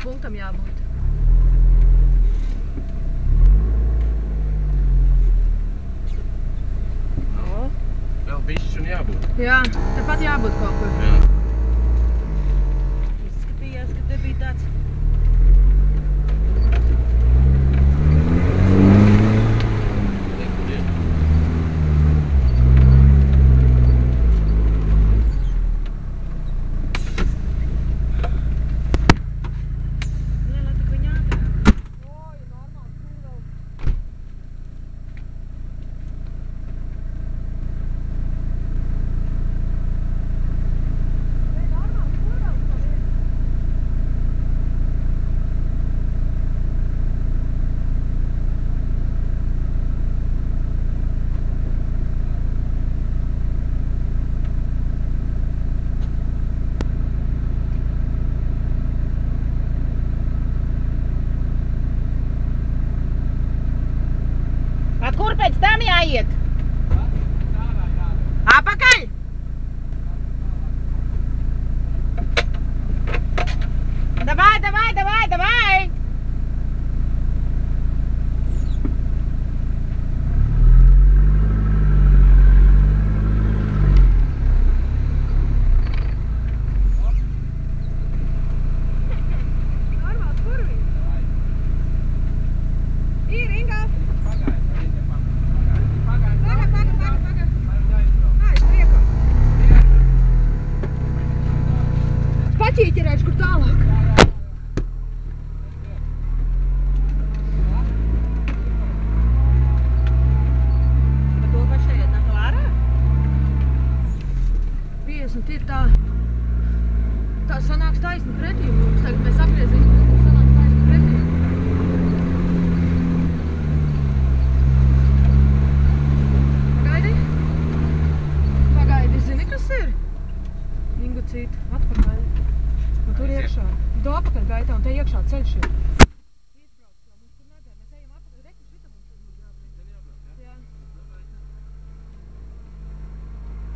punktam jābūt. Vēl bišķi un jābūt. Jā, tepat jābūt kaut kur. Jā. Izskatījās, ka te bija tāds... Kur pēc tam jāiet? Apakaļ! Davai, davai, davai, davai! Normāls kurvīs. Ir, Inga! Paķīķerēšu, kur tālāk. Pa to pašai iet nāk ārā? 50 ir tā. Tā sanāks taisni pretī mums. Tagad mēs apgriezīsimies, kur sanāks taisni pretī. Pagaidi. Pagaidi, zini, kas ir? Ingucīt, atpakaļ. Un tur iekšā. To apakaļ gaitā un te iekšā ceļš ir. Izbrauc jau, mums tur nedēļ. Mēs ejam apakaļ. Reku, šita mums tur būs jābrīd. Jā.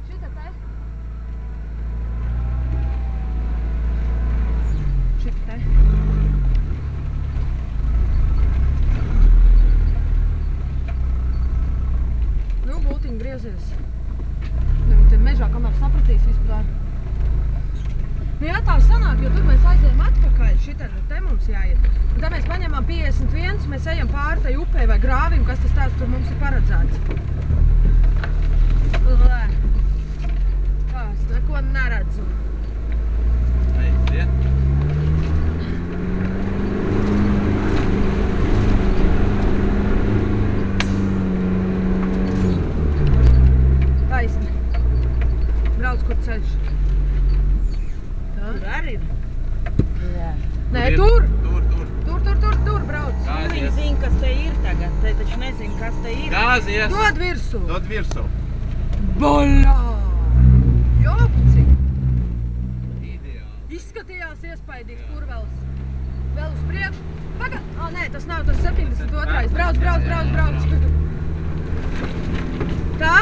Šita te? Šita te? Nu, būtiņi griezies. Te mežā, kamēr sapratīs vispār. Nu jā, tā sanāk, jo tur mēs aizējam atpakaļ, šitien te mums jāiet. Un tad mēs paņemam 51, mēs ejam pāri tai upei vai grāvim, kas tas tāds tur mums ir paredzēts. Lē. Es neko neredzu. Aiziet. Taisni. Brauc, kur ceļš. Tur arī ir. Jā. Nē, tur! Tur, brauc. Viņi zina, kas te ir tagad. Te taču nezina, kas te ir. Gāzies! Dod virsū. Dod virsū. Boļā! Jopci! Ideāli. Izskatījās iespaidīgs kurvels. Vēl uz priekšu. Pagad! Nē, tas nav tas 72. Brauc! Tā?